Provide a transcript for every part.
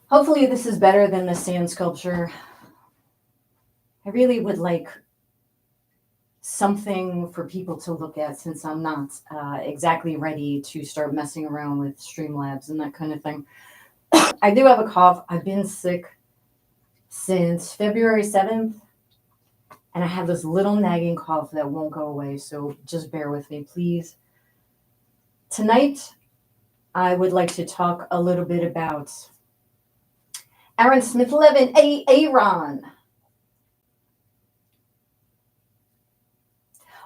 Hopefully this is better than the sand sculpture. I really would like something for people to look at since I'm not exactly ready to start messing around with Streamlabs and that kind of thing. I do have a cough. I've been sick since February 7th, and I have this little nagging cough that won't go away, so just bear with me, please. Tonight, I would like to talk a little bit about Aaron Smith-Levin, A-Aron.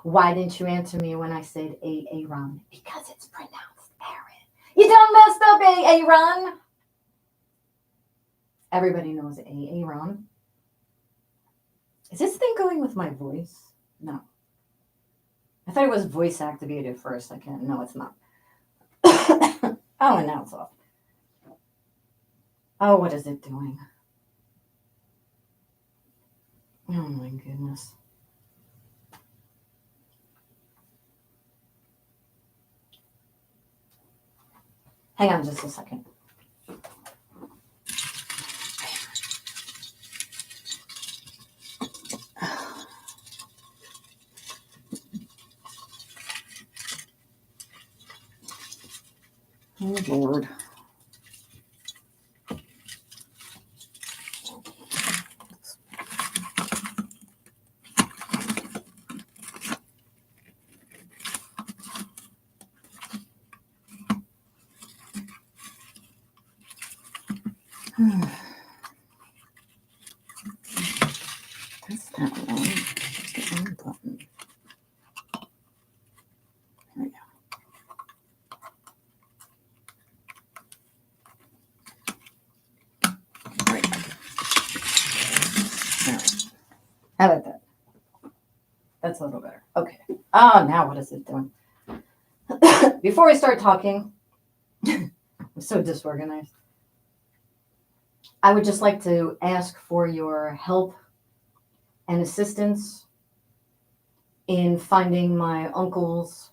Why didn't you answer me when I said A-Aron? Because it's pronounced Aaron. You done messed up, A-Aron. Everybody knows A-Aron. Is this thing going with my voice? No. I thought it was voice activated first. No, it's not. Oh, and now it's off. Oh, what is it doing? Oh my goodness. Hang on just a second. Oh, Lord. That's not wrong. That's the wrong button. There we go. All right. How about that? That's a little better. Okay. Oh, now what is it doing? Before we start talking, I'm so disorganized. I would just like to ask for your help and assistance in finding my uncle's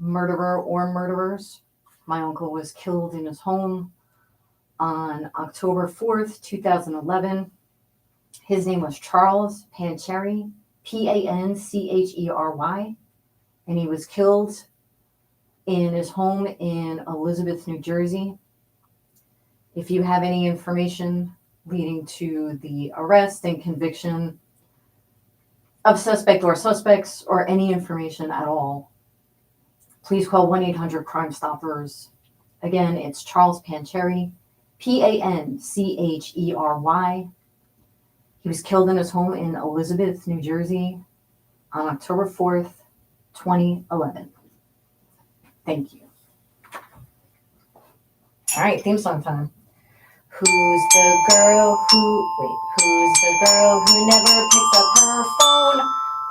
murderer or murderers. My uncle was killed in his home on October 4th, 2011. His name was Charles Panchery, Panchery, and he was killed in his home in Elizabeth, New Jersey. If you have any information leading to the arrest and conviction of suspect or suspects or any information at all, please call 1-800-CRIME-STOPPERS. Again, it's Charles Panchery, Panchery. He was killed in his home in Elizabeth, New Jersey on October 4th, 2011. Thank you. All right, theme song time. Who's the girl who never picks up her phone?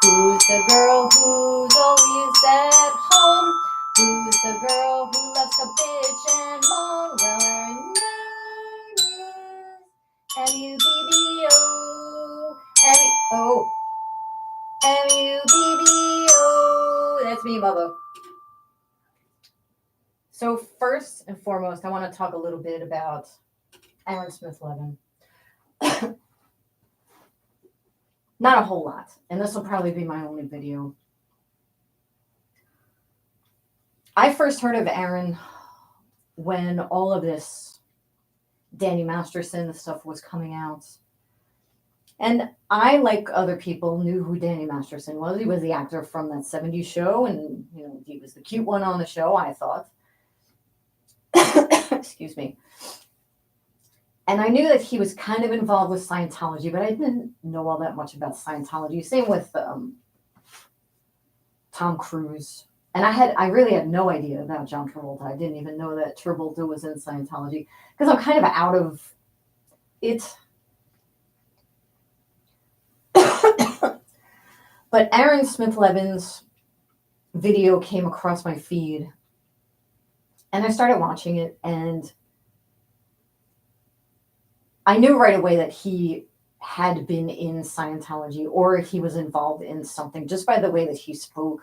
Who's the girl who's always at home? Who's the girl who loves to bitch and moan? Well, her name is M-U-B-B-O. M-U-B-B-O. That's me, Bubba. So first and foremost, I want to talk a little bit about Aaron Smith-Levin. Not a whole lot, and this will probably be my only video. I first heard of Aaron when all of this Danny Masterson stuff was coming out. And I, like other people, knew who Danny Masterson was. He was the actor from that 70s show, and he was the cute one on the show, I thought. Excuse me. And I knew that he was kind of involved with Scientology, but I didn't know all that much about Scientology. Same with Tom Cruise. And I really had no idea about John Travolta. I didn't even know that Travolta was in Scientology because I'm kind of out of it. But Aaron Smith-Levin's video came across my feed, and I started watching it, and I knew right away that he had been in Scientology or he was involved in something just by the way that he spoke.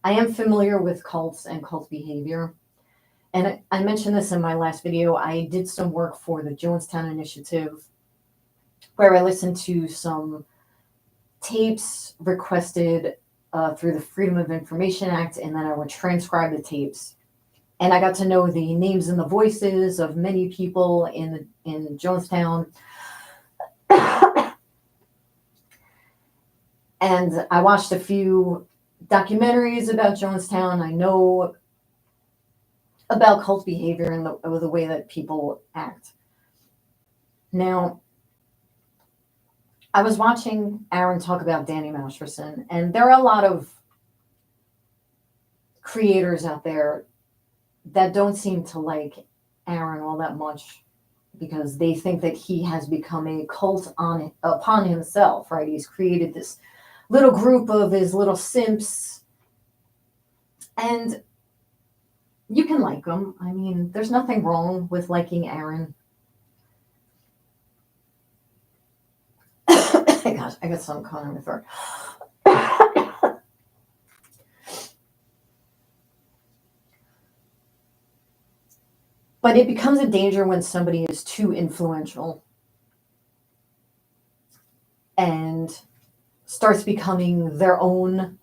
I am familiar with cults and cult behavior. And I mentioned this in my last video. I did some work for the Jonestown Initiative where I listened to some tapes requested through the Freedom of Information Act, and then I would transcribe the tapes. And I got to know the names and the voices of many people in Jonestown. And I watched a few documentaries about Jonestown. I know about cult behavior and the way that people act. Now, I was watching Aaron talk about Danny Masterson, and there are a lot of creators out there that don't seem to like Aaron all that much because they think that he has become a cult upon himself, right? He's created this little group of his little simps, and you can like them. I mean, there's nothing wrong with liking Aaron. Gosh, I got something caught in my throat. But it becomes a danger when somebody is too influential and starts becoming their own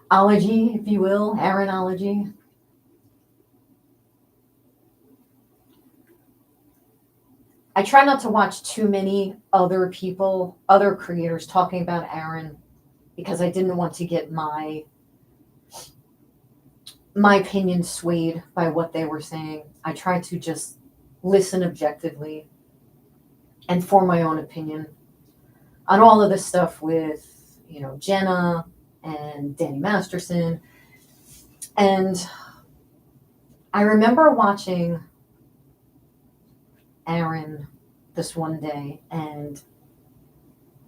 ology, if you will, Aaronology. I try not to watch too many other people, other creators talking about Aaron because I didn't want to get my opinion swayed by what they were saying. I tried to just listen objectively and form my own opinion on all of this stuff with, Jenna and Danny Masterson. And I remember watching Aaron this one day, and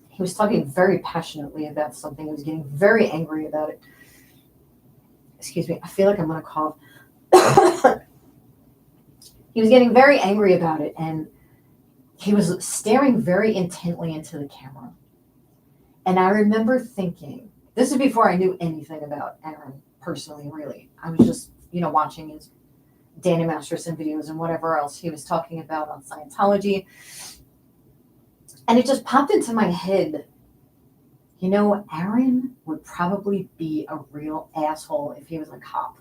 he was talking very passionately about something. He was getting very angry about it. Excuse me, I feel like I'm going to cough. He was getting very angry about it, and he was staring very intently into the camera. And I remember thinking, this is before I knew anything about Aaron personally, really. I was just, watching his Danny Masterson videos and whatever else he was talking about on Scientology. And it just popped into my head, Aaron would probably be a real asshole if he was a cop.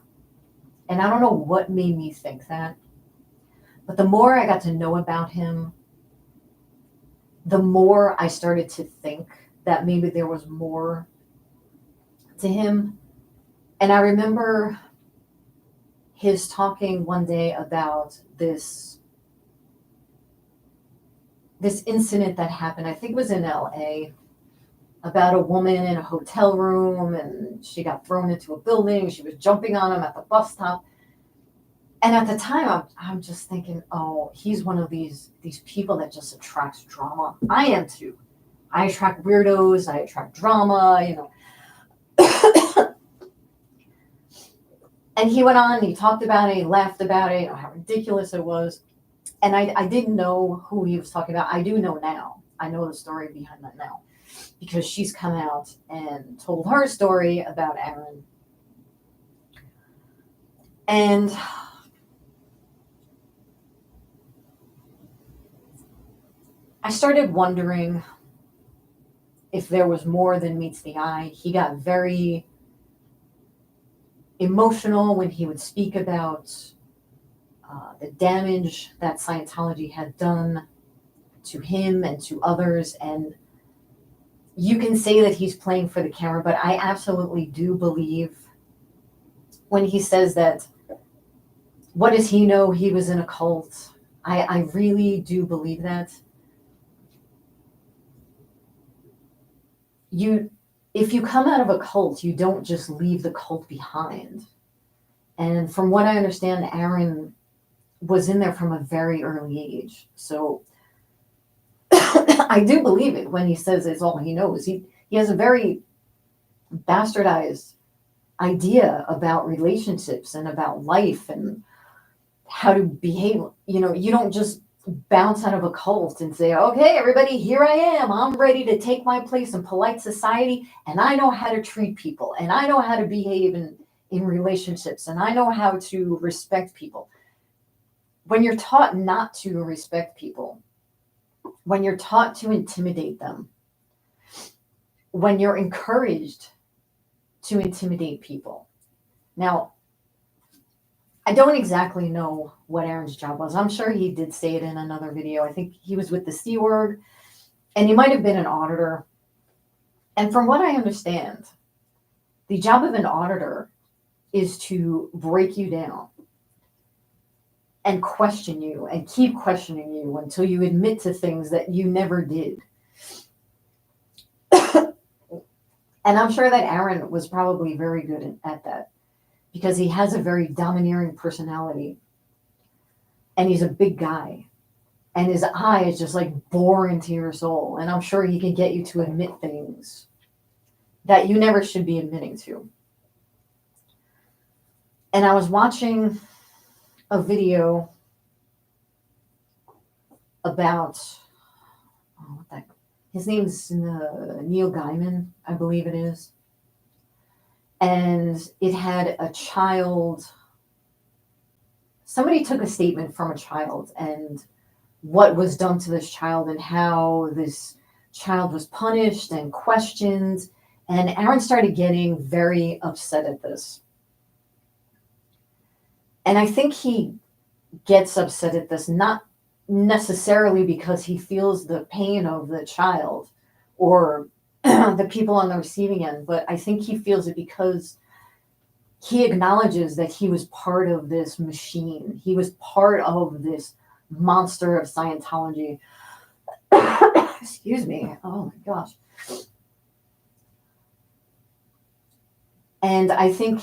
And I don't know what made me think that. But the more I got to know about him, the more I started to think that maybe there was more to him. And I remember his talking one day about this incident that happened, I think it was in LA, about a woman in a hotel room, and she got thrown into a building. She was jumping on him at the bus stop. And at the time, I'm just thinking, oh, he's one of these people that just attracts drama. I am too. I attract weirdos. I attract drama, And he went on, he talked about it, he laughed about it, how ridiculous it was. And I didn't know who he was talking about. I do know now. I know the story behind that now. Because she's come out and told her story about Aaron. And I started wondering if there was more than meets the eye. He got very emotional when he would speak about the damage that Scientology had done to him and to others. And you can say that he's playing for the camera, but I absolutely do believe when he says that, what does he know? He was in a cult. I really do believe that. If you come out of a cult, you don't just leave the cult behind. And from what I understand, Aaron was in there from a very early age. So I do believe it when he says it's all he knows. He has a very bastardized idea about relationships and about life and how to behave. You don't just bounce out of a cult and say, okay, everybody, here I am. I'm ready to take my place in polite society, and I know how to treat people, and I know how to behave in relationships, and I know how to respect people. When you're taught not to respect people, when you're taught to intimidate them, when you're encouraged to intimidate people. Now, I don't exactly know what Aaron's job was. I'm sure he did say it in another video. I think he was with the C word, and he might have been an auditor. And from what I understand, the job of an auditor is to break you down and question you and keep questioning you until you admit to things that you never did. And I'm sure that Aaron was probably very good at that, because he has a very domineering personality, and he's a big guy, and his eyes just like bore into your soul. And I'm sure he can get you to admit things that you never should be admitting to. And I was watching a video about, his name's Neil Gaiman, I believe it is. And it had a child. Somebody took a statement from a child and what was done to this child and how this child was punished and questioned. And Aaron started getting very upset at this. And I think he gets upset at this not necessarily because he feels the pain of the child or the people on the receiving end, but I think he feels it because he acknowledges that he was part of this machine. He was part of this monster of Scientology. Excuse me. Oh my gosh. And I think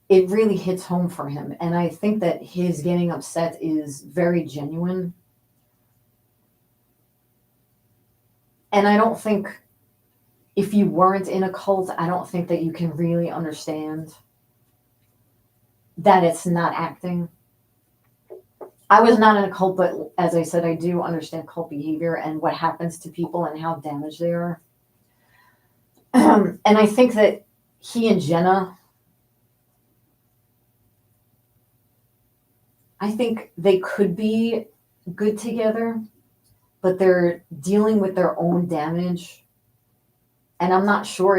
it really hits home for him. And I think that his getting upset is very genuine. And I don't think, if you weren't in a cult, I don't think that you can really understand that it's not acting. I was not in a cult, but as I said, I do understand cult behavior and what happens to people and how damaged they are. And I think that he and Jenna, I think they could be good together, but they're dealing with their own damage. And I'm not sure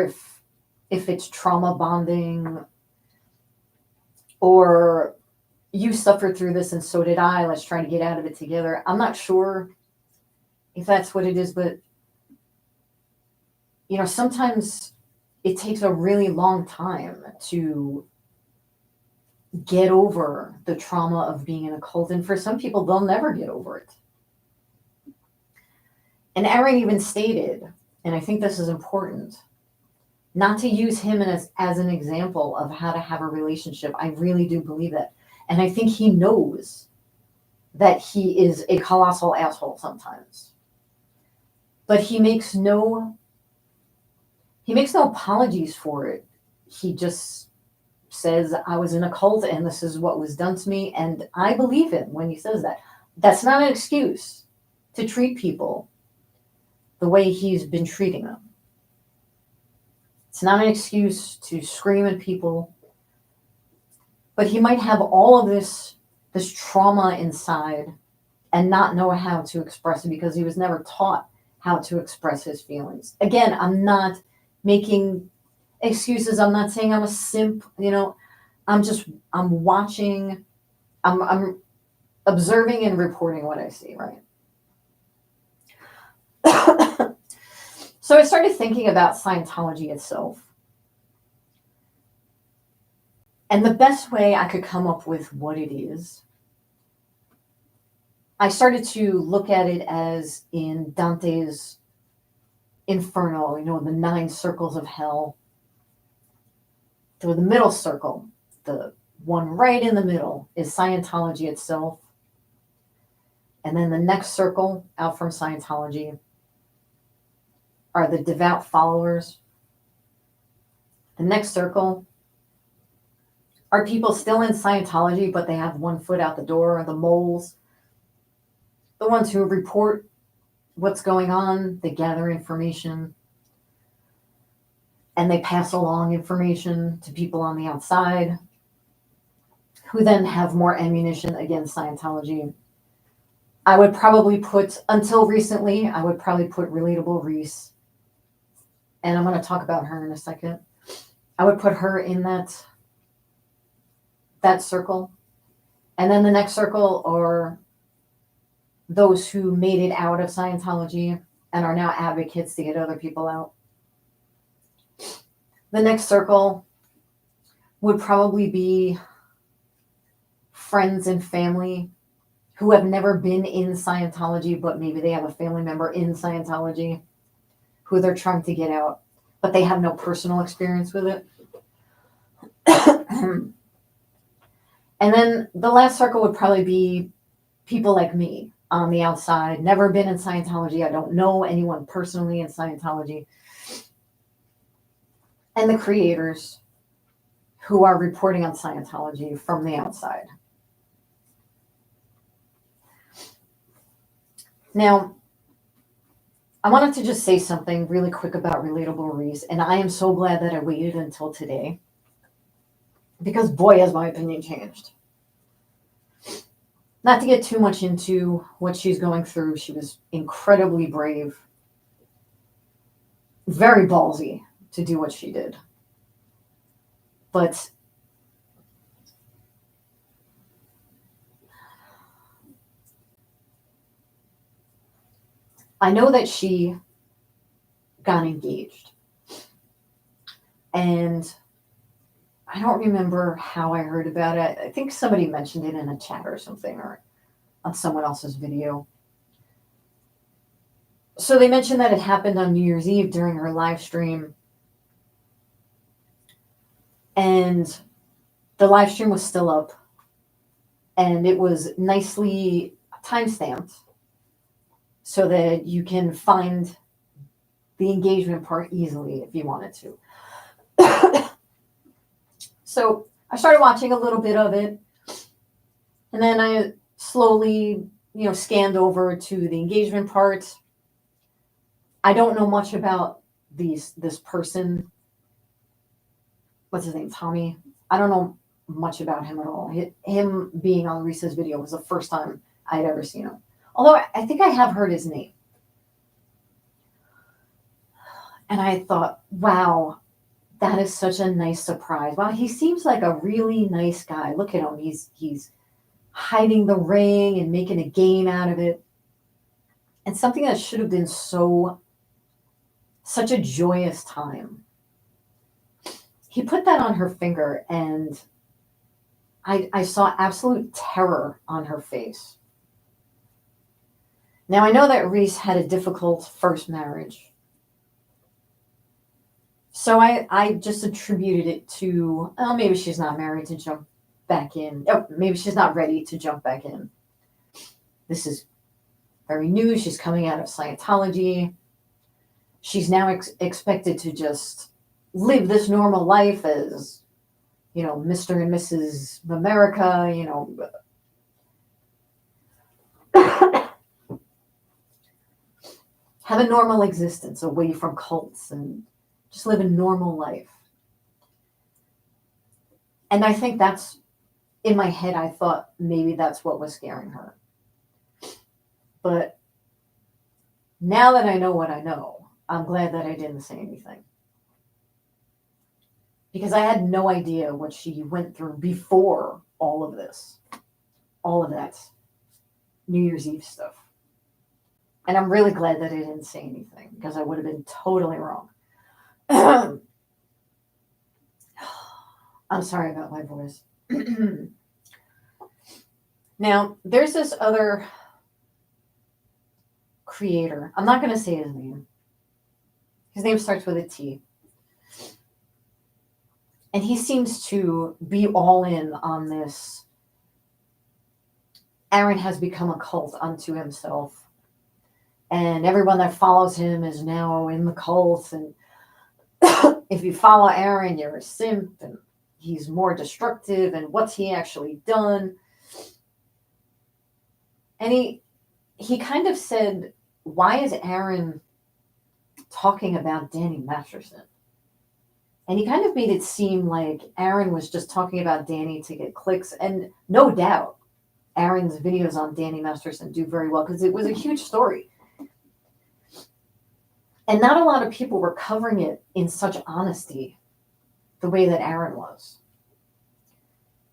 if it's trauma bonding or you suffered through this and so did I. Let's try to get out of it together. I'm not sure if that's what it is, but sometimes it takes a really long time to get over the trauma of being in a cult. And for some people, they'll never get over it. And Aaron even stated, and I think this is important, not to use him as an example of how to have a relationship. I really do believe that. And I think he knows that he is a colossal asshole sometimes. But he makes no apologies for it. He just says, I was in a cult and this is what was done to me. And I believe him when he says that. That's not an excuse to treat people the way he's been treating them. It's not an excuse to scream at people. But he might have all of this trauma inside and not know how to express it because he was never taught how to express his feelings. Again, I'm not making excuses. I'm not saying I'm a simp. I'm watching, I'm observing and reporting what I see, right? So I started thinking about Scientology itself. And the best way I could come up with what it is, I started to look at it as in Dante's Inferno, the 9 circles of hell. So the middle circle, the one right in the middle, is Scientology itself. And then the next circle out from Scientology are the devout followers. The next circle are people still in Scientology, but they have one foot out the door, the moles. the ones who report what's going on, they gather information, and they pass along information to people on the outside, who then have more ammunition against Scientology. I would probably put, until recently, I would probably put Relatable Reese, and I'm going to talk about her in a second. I would put her in that circle. And then the next circle are those who made it out of Scientology and are now advocates to get other people out. The next circle would probably be friends and family who have never been in Scientology, but maybe they have a family member in Scientology who they're trying to get out, but they have no personal experience with it. And then the last circle would probably be people like me on the outside, never been in Scientology. I don't know anyone personally in Scientology. And the creators who are reporting on Scientology from the outside. Now, I wanted to just say something really quick about Relatable Reese, and I am so glad that I waited until today, because boy, has my opinion changed. Not to get too much into what she's going through, she was incredibly brave, very ballsy to do what she did. But I know that she got engaged. And I don't remember how I heard about it. I think somebody mentioned it in a chat or something, or on someone else's video. So they mentioned that it happened on New Year's Eve during her live stream. And the live stream was still up. And it was nicely timestamped so that you can find the engagement part easily if you wanted to. So I started watching a little bit of it, and then I slowly, scanned over to the engagement part. I don't know much about this person. What's his name? Tommy. I don't know much about him at all. Him being on Reese's video was the first time I'd ever seen him. Although I think I have heard his name. And I thought, wow, that is such a nice surprise. Wow, he seems like a really nice guy. Look at him. He's hiding the ring and making a game out of it. And something that should have been such a joyous time. He put that on her finger, and I saw absolute terror on her face. Now, I know that Reese had a difficult first marriage. So I just attributed it to, maybe she's not married to jump back in. Oh, maybe she's not ready to jump back in. This is very new. She's coming out of Scientology. She's now expected to just live this normal life as, Mr. and Mrs. America, have a normal existence away from cults and just live a normal life. And I think that's, in my head, I thought maybe that's what was scaring her. But now that I know what I know, I'm glad that I didn't say anything. Because I had no idea what she went through before all of this. All of that New Year's Eve stuff. And I'm really glad that I didn't say anything, because I would have been totally wrong. I'm sorry about my voice. Now, there's this other creator. I'm not going to say his name. His name starts with a T. And he seems to be all in on this. A-Aron has become a cult unto himself. And everyone that follows him is now in the cult. And if you follow A-Aron, you're a simp. And he's more destructive. And what's he actually done? And he kind of said, why is Aaron talking about Danny Masterson? And he kind of made it seem like Aaron was just talking about Danny to get clicks. And no doubt, Aaron's videos on Danny Masterson do very well because it was a huge story. And not a lot of people were covering it in such honesty the way that Aaron was.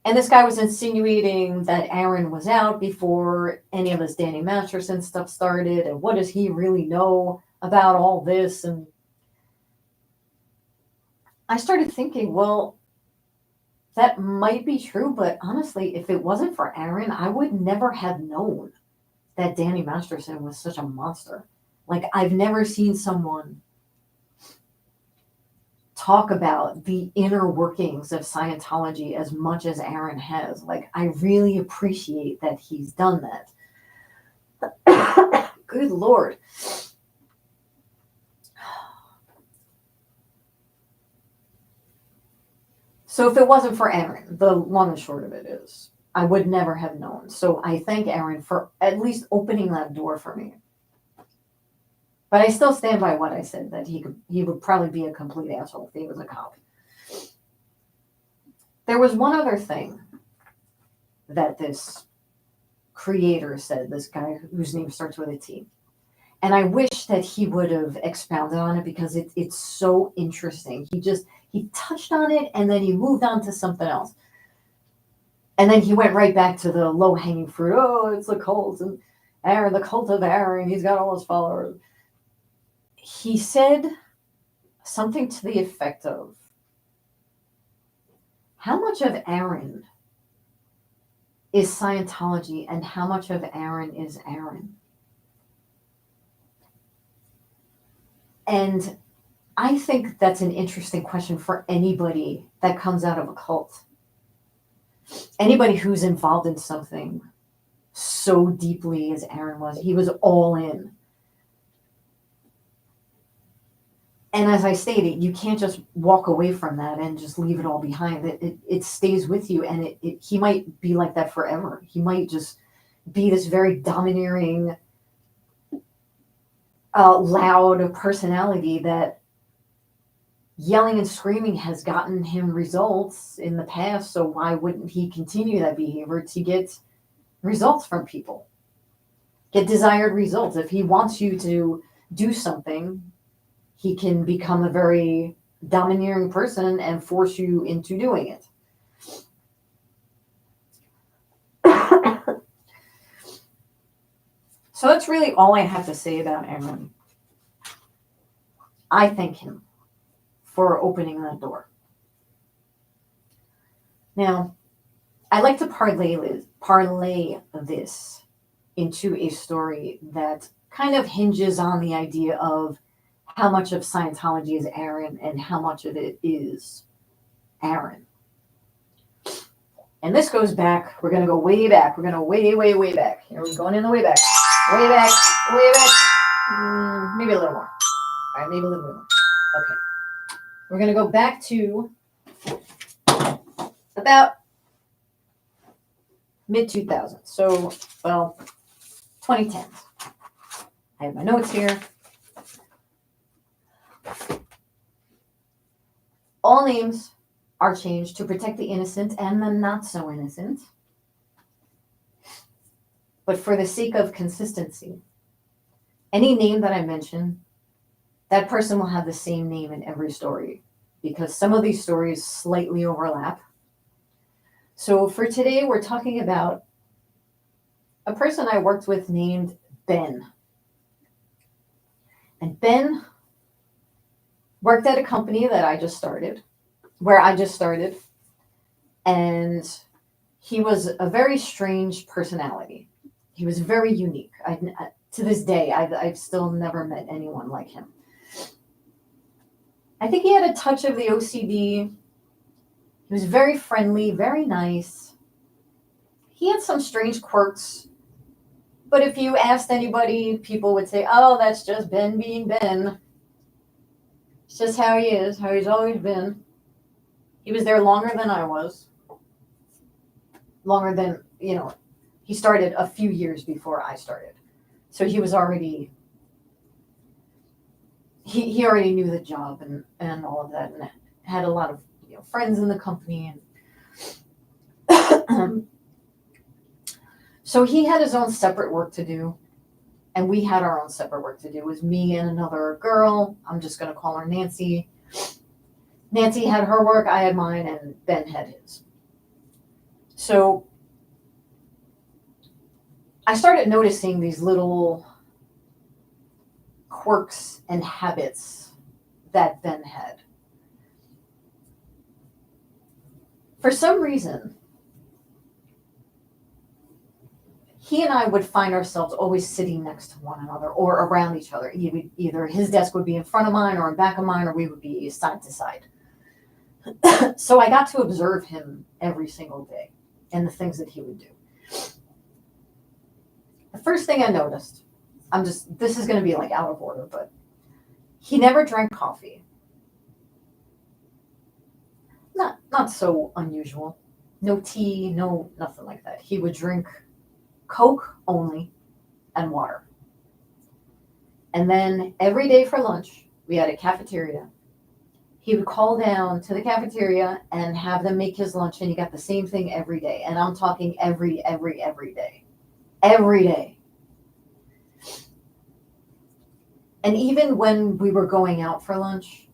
And this guy was insinuating that Aaron was out before any of this Danny Masterson stuff started. And what does he really know about all this? And I started thinking, well, that might be true, but honestly, if it wasn't for Aaron, I would never have known that Danny Masterson was such a monster. Like, I've never seen someone talk about the inner workings of Scientology as much as Aaron has. Like, I really appreciate that he's done that. Good Lord. So if it wasn't for Aaron, the long and short of it is, I would never have known. So I thank Aaron for at least opening that door for me. But I still stand by what I said, that he would probably be a complete asshole if he was a cop. There was one other thing that this creator said, this guy whose name starts with a T. And I wish that he would have expounded on it because it's so interesting. He touched on it and then he moved on to something else. And then he went right back to the low-hanging fruit. Oh, it's the cult and Aaron, the cult of Aaron. He's got all his followers. He said something to the effect of, how much of Aaron is Scientology and how much of Aaron is Aaron? And I think that's an interesting question for anybody that comes out of a cult. Anybody who's involved in something so deeply as Aaron was. He was all in. And as I stated, you can't just walk away from that and just leave it all behind. It stays with you, and he might be like that forever. He might just be this very domineering, loud personality that yelling and screaming has gotten him results in the past, so why wouldn't he continue that behavior to get results from people? Get desired results. If he wants you to do something, he can become a very domineering person and force you into doing it. So that's really all I have to say about Aaron. I thank him for opening that door. Now, I like to parlay this into a story that kind of hinges on the idea of how much of Scientology is Aaron and how much of it is Aaron. And this goes back, we're going to go way back. We're going to way back. Here we're going in the way back. Way back. Maybe a little more. All right, maybe a little bit more. Okay. We're going to go back to about mid-2000s. So, well, 2010s. I have my notes here. All names are changed to protect the innocent and the not so innocent. But for the sake of consistency, any name that I mention, that person will have the same name in every story because some of these stories slightly overlap. So for today, we're talking about a person I worked with named Ben. And Ben worked at a company where I just started, and he was a very strange personality. He was very unique. To this day, I've still never met anyone like him. I think he had a touch of the OCD. He was very friendly, very nice. He had some strange quirks, but if you asked anybody, people would say, oh, that's just Ben being Ben. It's just how he is, how he's always been. He was there longer than I was. Longer than, he started a few years before I started. So he was already, he already knew the job and all of that, and had a lot of friends in the company. And so he had his own separate work to do, and we had our own separate work to do. It was me and another girl. I'm just going to call her Nancy. Nancy had her work, I had mine, and Ben had his. So I started noticing these little quirks and habits that Ben had. For some reason, he and I would find ourselves always sitting next to one another or around each other. Either his desk would be in front of mine or in back of mine, or we would be side to side. So I got to observe him every single day and the things that he would do. The first thing I noticed, this is going to be like out of order, but he never drank coffee. Not so unusual. No tea, no nothing like that. He would drink Coke only and water. And then every day for lunch, we had a cafeteria. He would call down to the cafeteria and have them make his lunch, and you got the same thing every day. And I'm talking every day. Every day. And even when we were going out for lunch,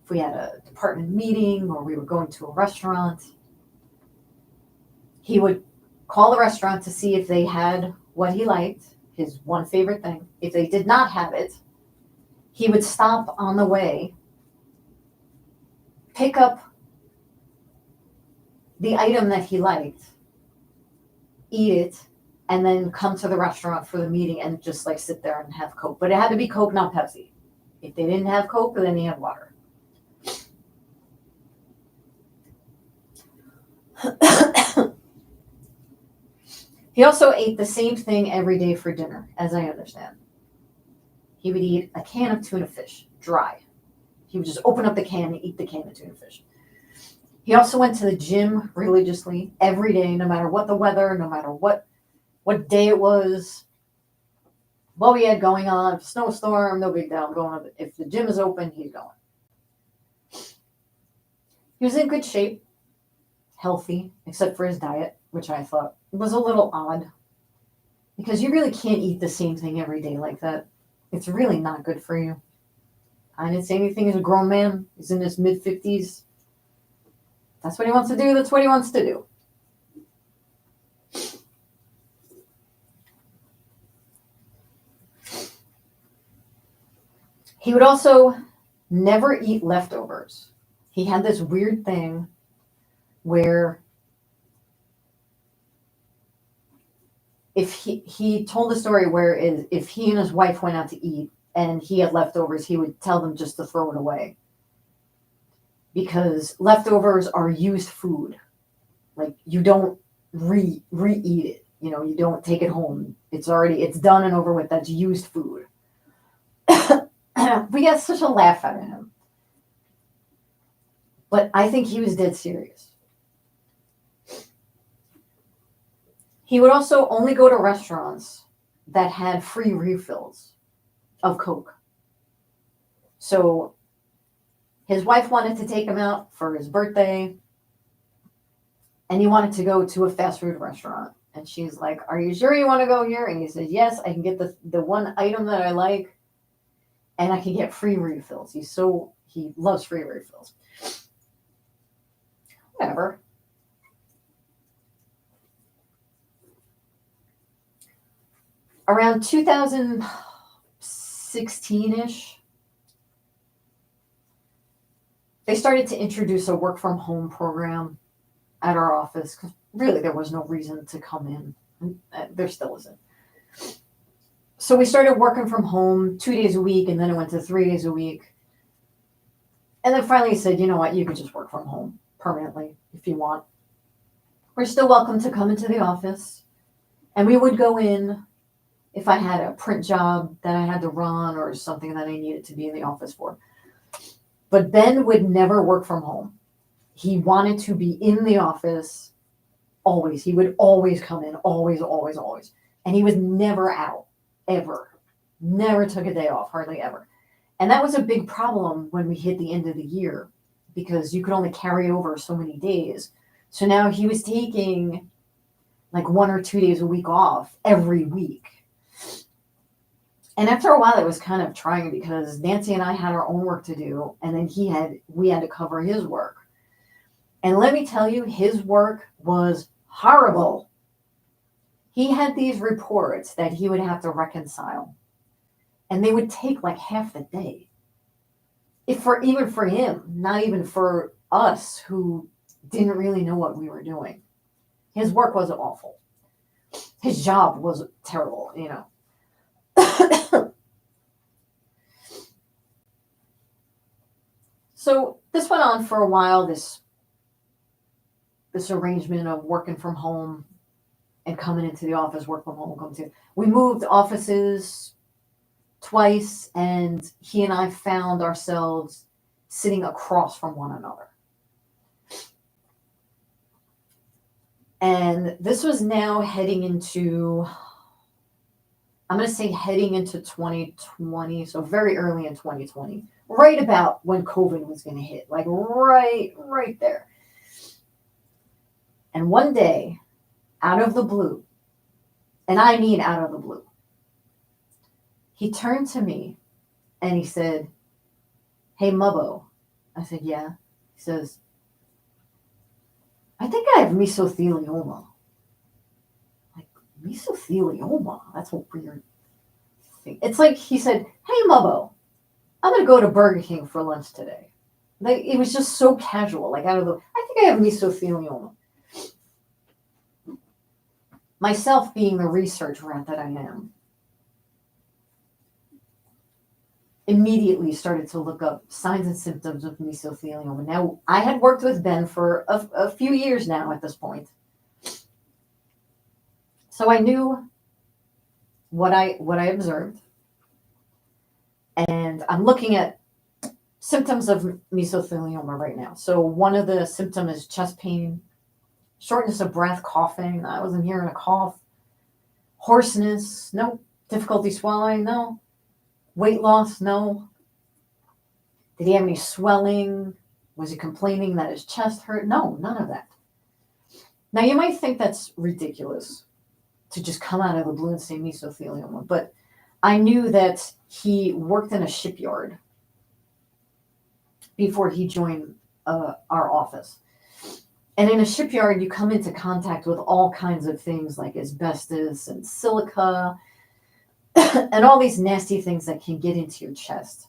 if we had a department meeting or we were going to a restaurant, he would call the restaurant to see if they had what he liked, his one favorite thing. If they did not have it, he would stop on the way, pick up the item that he liked, eat it, and then come to the restaurant for the meeting and just like sit there and have Coke. But it had to be Coke, not Pepsi. If they didn't have Coke, then he had water. He also ate the same thing every day for dinner, as I understand. He would eat a can of tuna fish, dry. He would just open up the can and eat the can of tuna fish. He also went to the gym religiously every day, no matter what the weather, no matter what day it was, what we had going on. Snowstorm, no big deal. I'm going. If the gym is open, he's going. He was in good shape, healthy, except for his diet, which I thought was a little odd, because you really can't eat the same thing every day like that. It's really not good for you. I didn't say anything. He's a grown man. He's in his mid-50s. That's what he wants to do. That's what he wants to do. He would also never eat leftovers. He had this weird thing where if he told a story where if he and his wife went out to eat and he had leftovers, he would tell them just to throw it away. Because leftovers are used food. Like, you don't re-eat it. You don't take it home. It's done and over with. That's used food. We got such a laugh out of him. But I think he was dead serious. He would also only go to restaurants that had free refills of Coke. So his wife wanted to take him out for his birthday, and he wanted to go to a fast food restaurant. And she's like, "Are you sure you want to go here?" And he said, "Yes, I can get the one item that I like, and I can get free refills." He loves free refills. Whatever. Around 2016-ish, they started to introduce a work from home program at our office, because really there was no reason to come in. There still isn't. So we started working from home 2 days a week, and then it went to 3 days a week. And then finally he said, "You know what, you could just work from home permanently if you want. We're still welcome to come into the office." And we would go in if I had a print job that I had to run or something that I needed to be in the office for. But Ben would never work from home. He wanted to be in the office always. He would always come in, always, always, always. And he was never out, ever. Never took a day off, hardly ever. And that was a big problem when we hit the end of the year because you could only carry over so many days. So now he was taking like 1 or 2 days a week off every week. And after a while, it was kind of trying because Nancy and I had our own work to do, and then we had to cover his work. And let me tell you, his work was horrible. He had these reports that he would have to reconcile, and they would take like half the day. Even for him, not even for us who didn't really know what we were doing. His work was awful. His job was terrible, you know. So this went on for a while, this arrangement of working from home and coming into the office, work from home, we moved offices twice, and he and I found ourselves sitting across from one another. And this was now heading into 2020, so very early in 2020, right about when COVID was going to hit, like right there. And one day, out of the blue, and I mean out of the blue, he turned to me and he said, "Hey, Mubbo." I said, "Yeah." He says, "I think I have mesothelioma." Like, mesothelioma? That's a weird thing. It's like he said, "Hey, Mubbo, I'm going to go to Burger King for lunch today." Like, it was just so casual, like out of the, "I think I have mesothelioma." Myself being the research rat that I am, immediately started to look up signs and symptoms of mesothelioma. Now, I had worked with Ben for a few years now at this point. So I knew what I observed. And I'm looking at symptoms of mesothelioma right now. So one of the symptoms is chest pain, shortness of breath, coughing. I wasn't hearing a cough. Hoarseness, no. Difficulty swallowing, no. Weight loss, no. Did he have any swelling? Was he complaining that his chest hurt? No, none of that. Now, you might think that's ridiculous to just come out of the blue and say mesothelioma, but I knew that he worked in a shipyard before he joined our office. And in a shipyard, you come into contact with all kinds of things like asbestos and silica and all these nasty things that can get into your chest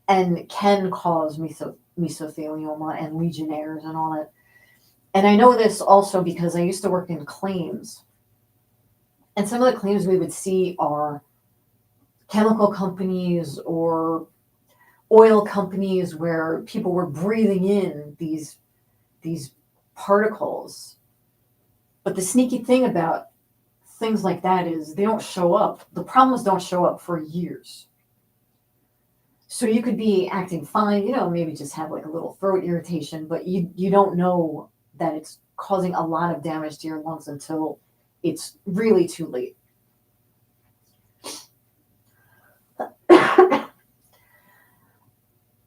and can cause mesothelioma and Legionnaires and all that. And I know this also because I used to work in claims. And some of the claims we would see are chemical companies or oil companies where people were breathing in these particles. But the sneaky thing about things like that is they don't show up. The problems don't show up for years. So you could be acting fine, maybe just have like a little throat irritation, but you don't know that it's causing a lot of damage to your lungs until it's really too late.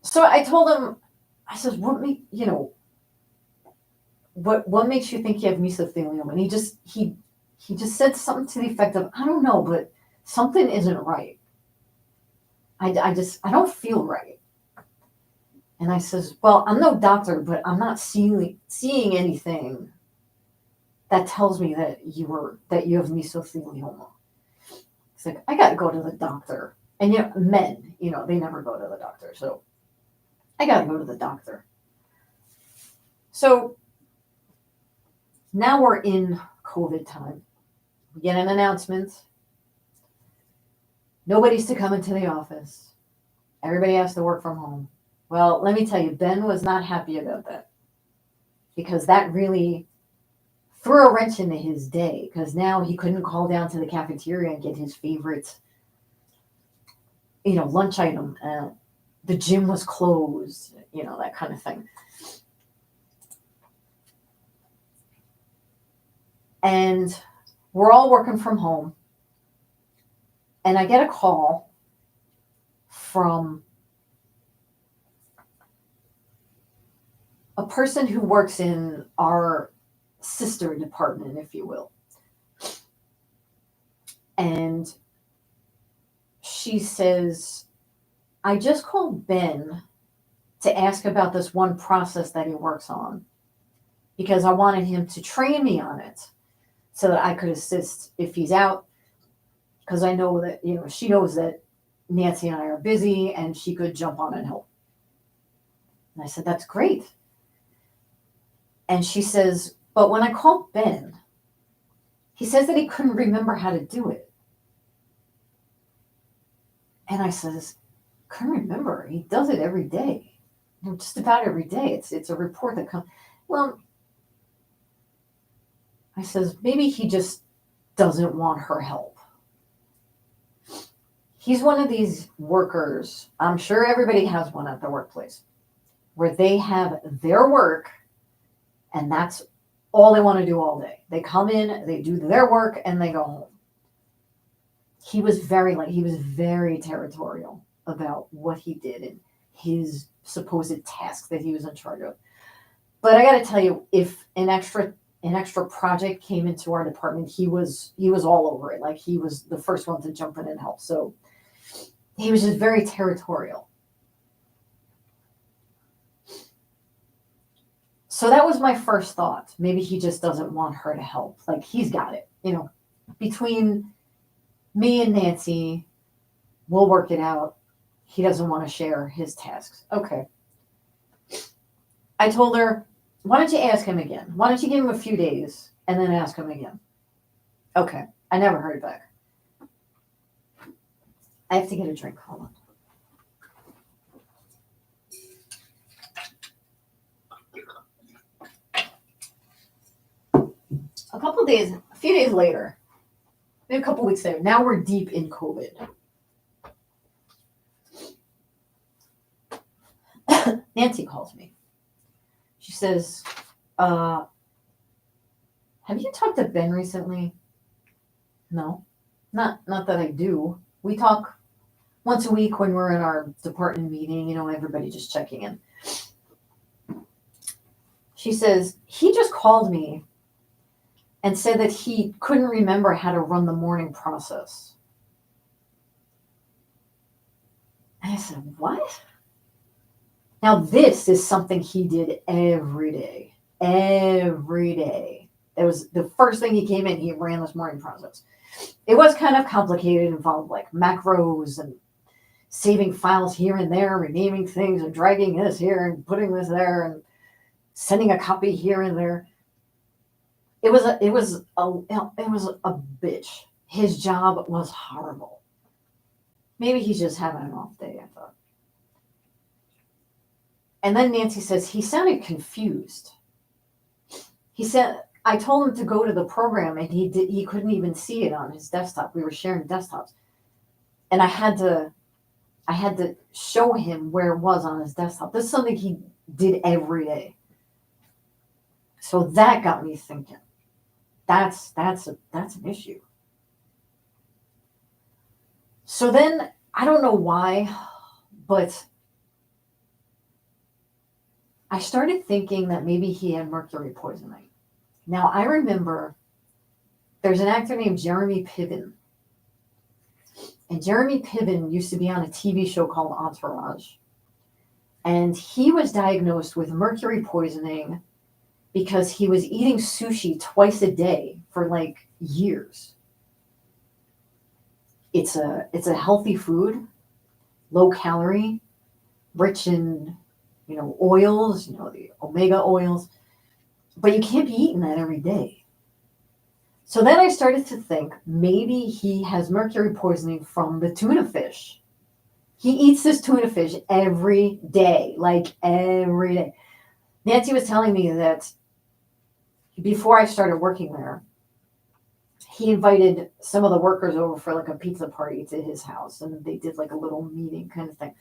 So I told him, I said, what makes you think you have mesothelioma? And he just said something to the effect of, I don't know, but something isn't right. I don't feel right. And I says, well, I'm no doctor, but I'm not seeing anything that tells me that you have mesothelioma. He's like, I got to go to the doctor. And men, they never go to the doctor. So I got to go to the doctor. So now we're in COVID time. We get an announcement. Nobody's to come into the office. Everybody has to work from home. Well, let me tell you, Ben was not happy about that because that really threw a wrench into his day because now he couldn't call down to the cafeteria and get his favorite, lunch item. The gym was closed, that kind of thing. And we're all working from home, and I get a call from a person who works in our sister department, if you will. And she says, I just called Ben to ask about this one process that he works on because I wanted him to train me on it so that I could assist if he's out. Because I know that, she knows that Nancy and I are busy and she could jump on and help. And I said, that's great. And she says, but when I called Ben, he says that he couldn't remember how to do it. And I says, couldn't remember. He does it every day. Just about every day. It's a report that comes. Well, I says, maybe he just doesn't want her help. He's one of these workers, I'm sure everybody has one at the workplace, where they have their work and that's all they want to do all day. They come in, they do their work, and they go home. He was very territorial about what he did and his supposed task that he was in charge of. But I got to tell you, if an extra project came into our department, he was all over it. Like he was the first one to jump in and help. So he was just very territorial. So that was my first thought. Maybe he just doesn't want her to help. Like he's got it, between me and Nancy, we'll work it out. He doesn't want to share his tasks. Okay. I told her, why don't you ask him again? Why don't you give him a few days and then ask him again? Okay. I never heard back. I have to get a drink. Hold on. A few days later, maybe a couple weeks later, now we're deep in COVID. Nancy calls me. She says, have you talked to Ben recently? No, not that I do. We talk once a week when we're in our department meeting, everybody just checking in. She says, he just called me and said that he couldn't remember how to run the morning process. And I said, what? Now, this is something he did every day. Every day. It was the first thing he came in, he ran this morning process. It was kind of complicated, involved like macros and saving files here and there, renaming things and dragging this here and putting this there and sending a copy here and there. It was a bitch. His job was horrible. Maybe he's just having an off day, I thought. And then Nancy says he sounded confused. He said, I told him to go to the program and he couldn't even see it on his desktop. We were sharing desktops. And I had to show him where it was on his desktop. This is something he did every day. So that got me thinking. That's an issue. So then I don't know why, but I started thinking that maybe he had mercury poisoning. Now I remember there's an actor named Jeremy Piven. And Jeremy Piven used to be on a TV show called Entourage. And he was diagnosed with mercury poisoning because he was eating sushi twice a day for like years. It's a healthy food, low calorie, rich in, oils, the omega oils, but you can't be eating that every day. So then I started to think maybe he has mercury poisoning from the tuna fish. He eats this tuna fish every day, like every day. Nancy was telling me that before I started working there, he invited some of the workers over for like a pizza party to his house, and they did like a little meeting kind of thing.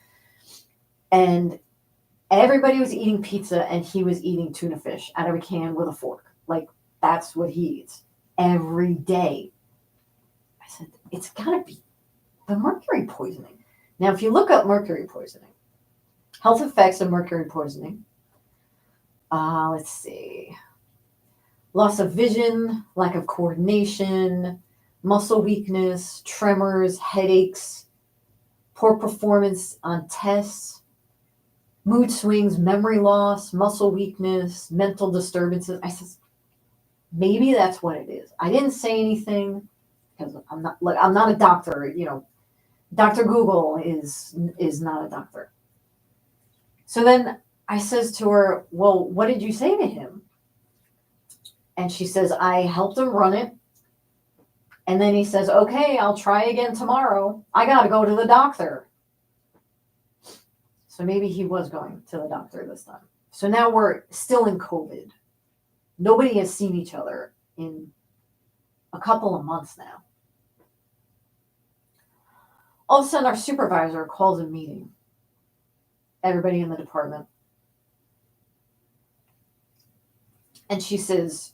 And everybody was eating pizza and he was eating tuna fish out of a can with a fork. Like that's what he eats every day. I said, it's got to be the mercury poisoning. Now, if you look up mercury poisoning, health effects of mercury poisoning, let's see. Loss of vision, lack of coordination, muscle weakness, tremors, headaches, poor performance on tests, mood swings, memory loss, muscle weakness, mental disturbances. I said, maybe that's what it is. I didn't say anything because I'm not a doctor. Dr. Google is not a doctor. So then I says to her, well, what did you say to him? And she says, I helped him run it. And then he says, okay, I'll try again tomorrow. I got to go to the doctor. So maybe he was going to the doctor this time. So now we're still in COVID. Nobody has seen each other in a couple of months now. All of a sudden, our supervisor calls a meeting. Everybody in the department. And she says,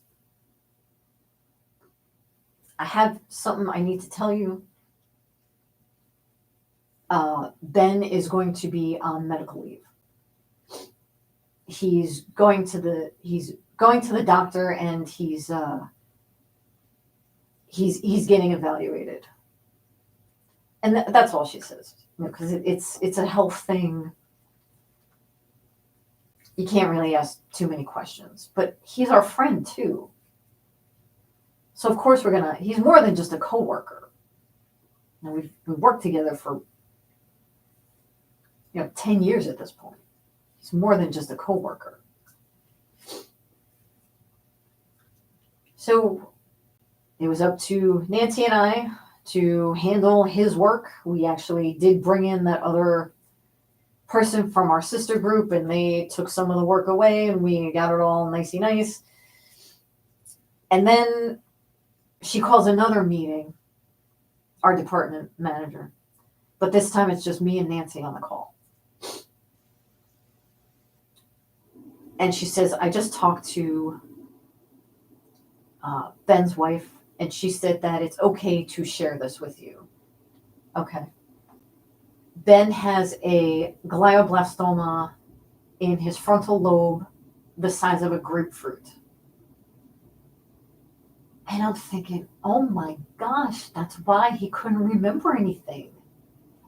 I have something I need to tell you. Ben is going to be on medical leave. He's going to the doctor, and he's getting evaluated. And that's all she says, because it's a health thing. You can't really ask too many questions, but he's our friend too. So of course he's more than just a coworker. We've worked together for 10 years at this point. He's more than just a coworker. So it was up to Nancy and I to handle his work. We actually did bring in that other person from our sister group, and they took some of the work away, and we got it all nicey nice. And then she calls another meeting, our department manager. But this time it's just me and Nancy on the call. And she says, I just talked to Ben's wife, and she said that it's okay to share this with you. Okay. Ben has a glioblastoma in his frontal lobe the size of a grapefruit. And I'm thinking, oh my gosh, that's why he couldn't remember anything.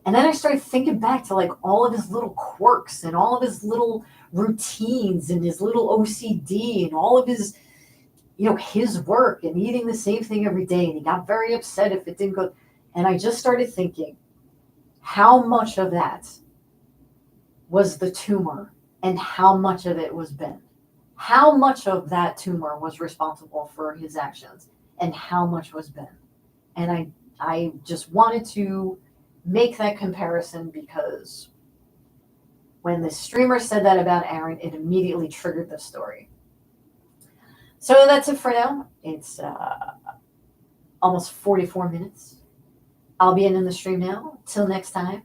And then I started thinking back to all of his little quirks and all of his little routines and his little OCD and all of his, his work and eating the same thing every day. And he got very upset if it didn't go. And I just started thinking, how much of that was the tumor and how much of it was Ben? How much of that tumor was responsible for his actions and how much was Ben? And I just wanted to make that comparison because when the streamer said that about Aaron, it immediately triggered the story. So that's it for now. It's almost 44 minutes. I'll be in the stream now. Till next time.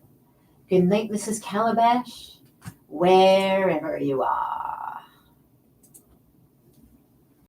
Good night, Mrs. Calabash, wherever you are.